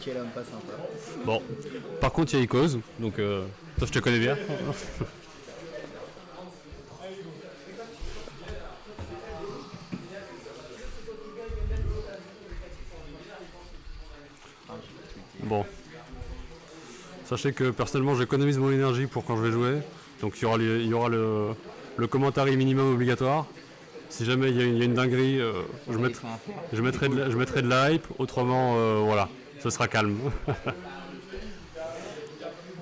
quel homme pas sympa. Bon, par contre il y a Icos, donc toi je te connais bien. Bon. Sachez que personnellement j'économise mon énergie pour quand je vais jouer. Donc il y aura le commentaire minimum obligatoire. Si jamais il y a une dinguerie, je mettrai de la hype, autrement voilà, ce sera calme.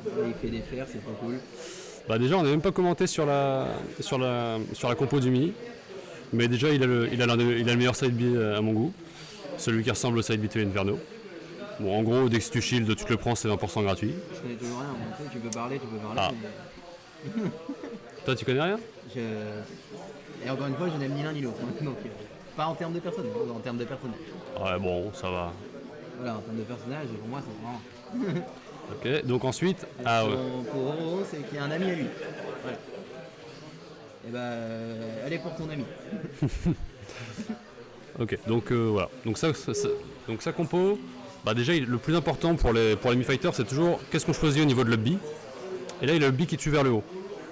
Il fait des fers, c'est pas cool. Bah déjà on n'a même pas commenté sur la compo du Mi. Mais déjà il a le meilleur side B à mon goût. Celui qui ressemble au side B de Inferno. Bon, en gros, dès que tu shield, tu te le prends, c'est 20% gratuit. Je connais toujours rien, bon, tu peux parler. Ah. Mais... Toi, tu connais rien? Et encore une fois, je n'aime ni l'un ni l'autre. Donc, pas en termes de personnage, en termes de personnage. Ouais, bon, ça va. Voilà, en termes de personnage, pour moi, c'est vraiment... Ok, donc ensuite... Pour Oro, c'est qu'il y a un ami à lui. Voilà. Et elle est pour ton ami. Ok, donc voilà. Donc ça compo... Bah déjà, le plus important pour les Mi-Fighters, c'est toujours qu'est-ce qu'on choisit au niveau de l'up-B. Et là, il a le B qui tue vers le haut.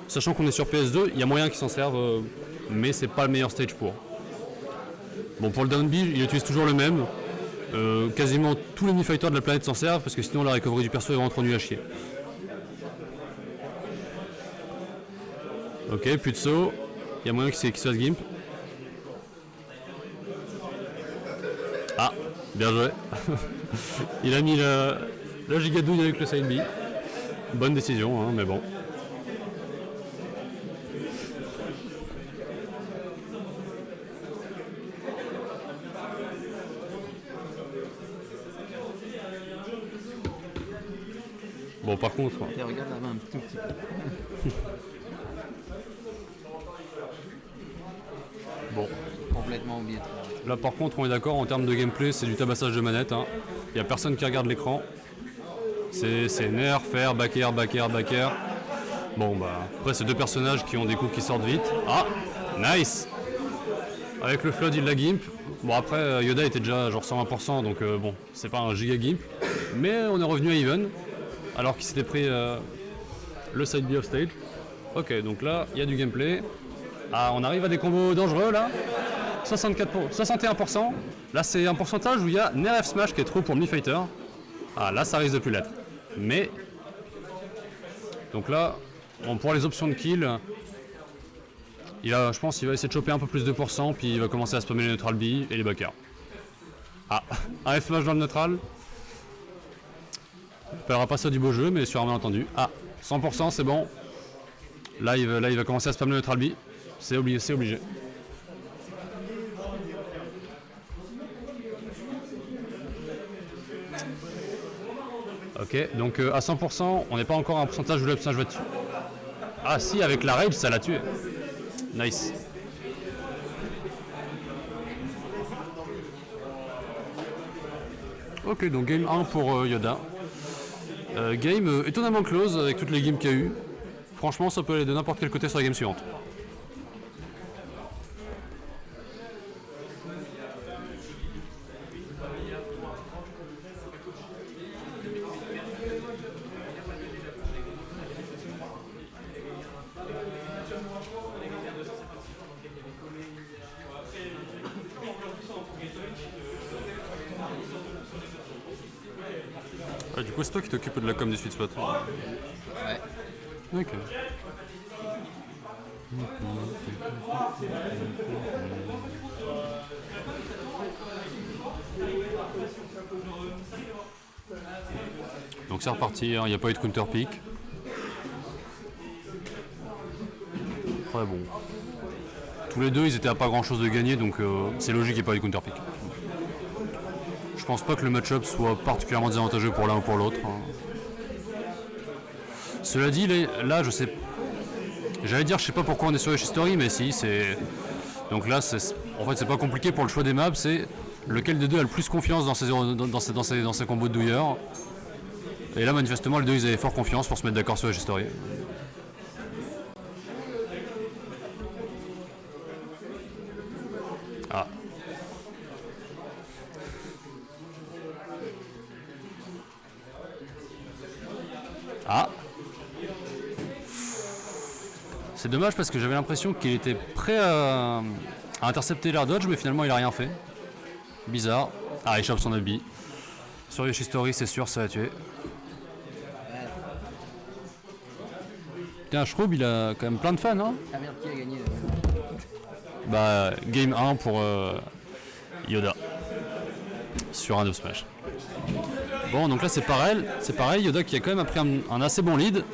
Sachant qu'on est sur PS2, il y a moyen qu'ils s'en servent, mais c'est pas le meilleur stage pour. Bon, pour le down B, il utilise toujours le même. Quasiment tous les Mi-Fighters de la planète s'en servent, parce que sinon la recovery du perso est vraiment trop nul à chier. Ok, plus de saut. Il y a moyen qu'il se fasse gimp. Ah, bien joué. Il a mis la gigadouille avec le side B. Bonne décision, hein, mais bon. Bon, par contre... Et regarde la main un tout petit peu. Bon. Complètement oublié. Là, par contre, on est d'accord, en termes de gameplay, c'est du tabassage de manette. Hein. Il n'y a personne qui regarde l'écran. C'est nerf, faire, back air, back air, back air. Bon, bah, après, c'est deux personnages qui ont des coups qui sortent vite. Ah, nice! Avec le flood, il la gimp. Bon, après, Yoda était déjà genre 120%, donc bon, c'est pas un giga gimp. Mais on est revenu à even, alors qu'il s'était pris le side B off stage. Ok, donc là, il y a du gameplay. Ah, on arrive à des combos dangereux, là. 61%. Là, c'est un pourcentage où il y a Nerf Smash qui est trop pour Mi-Fighter. Ah, là, ça risque de plus l'être. Mais... Donc là, bon, pour les options de kill, je pense qu'il va essayer de choper un peu plus de %, puis il va commencer à spammer les neutral B et les backers. Ah, un F-Smash dans le neutral. On appellera pas ça du beau jeu, mais sûrement entendu. Ah, 100%, c'est bon. Là, il va commencer à spammer le neutral B. C'est obligé. Ok, donc à 100%, on n'est pas encore à un pourcentage où le smash va dessus. Ah si, avec la rage, ça l'a tué. Nice. Ok, donc game 1 pour Yoda. Game étonnamment close avec toutes les games qu'il y a eu. Franchement, ça peut aller de n'importe quel côté sur la game suivante. Ah, du coup, c'est toi qui t'occupes de la com du Sweet Spot. Ouais. Ok. Donc c'est reparti, il n'y a pas eu de counter pick. Ouais, bon. Tous les deux, ils étaient à pas grand chose de gagner, donc c'est logique qu'il n'y ait pas eu de counter pick. Je pense pas que le match-up soit particulièrement désavantageux pour l'un ou pour l'autre. Cela dit, là, je sais. J'allais dire, je sais pas pourquoi on est sur History, mais si, c'est. Donc là, en fait, c'est pas compliqué pour le choix des maps, c'est lequel des deux a le plus confiance dans ses combos de douilleurs. Et là, manifestement, les deux, ils avaient fort confiance pour se mettre d'accord sur History. Ah. Ah. C'est dommage parce que j'avais l'impression qu'il était prêt à intercepter l'air dodge, mais finalement il a rien fait. Bizarre. Ah, il chope son habit. Sur Yoshistory, c'est sûr, ça va tuer. Putain, Shroub, il a quand même plein de fans, hein. Ah merde, qui a gagné Bah, game 1 pour Yoda. Sur un Up Smash. Bon, donc là c'est pareil, Yoda qui a quand même pris un assez bon lead.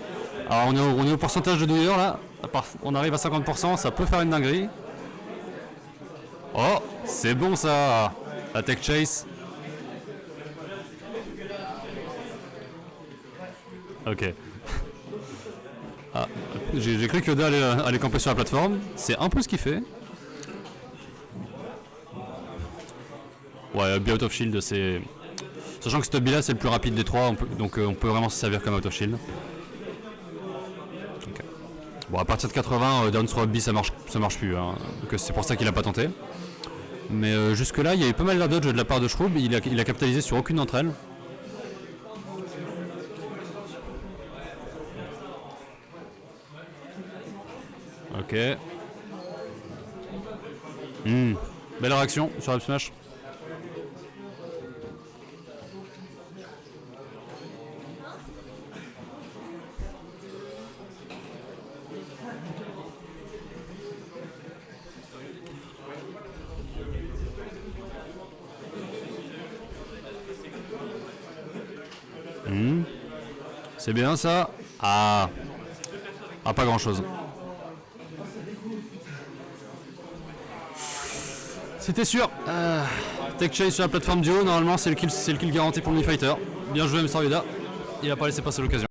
Alors on est au pourcentage de douilleur là. On arrive à 50%, ça peut faire une dinguerie. Oh, c'est bon ça. La tech chase. Ok. Ah, j'ai cru que Yoda allait camper sur la plateforme. C'est un peu ce qu'il fait. Ouais, be out of shield, c'est... Sachant que cet up là c'est le plus rapide des trois, donc on peut vraiment se servir comme out of shield. Okay. Bon, à partir de 80, down throw up B ça marche plus, hein. Donc c'est pour ça qu'il a pas tenté. Mais jusque là, il y a eu pas mal d'air dodge de la part de Shroub, il a capitalisé sur aucune d'entre elles. Ok. Belle réaction sur Up Smash. C'est bien ça. Ah, pas grand chose. C'était sûr. Tech chase sur la plateforme du haut, normalement c'est le kill garanti pour le Mi Fighter. Bien joué Mr. Yoda. Il a pas laissé passer l'occasion.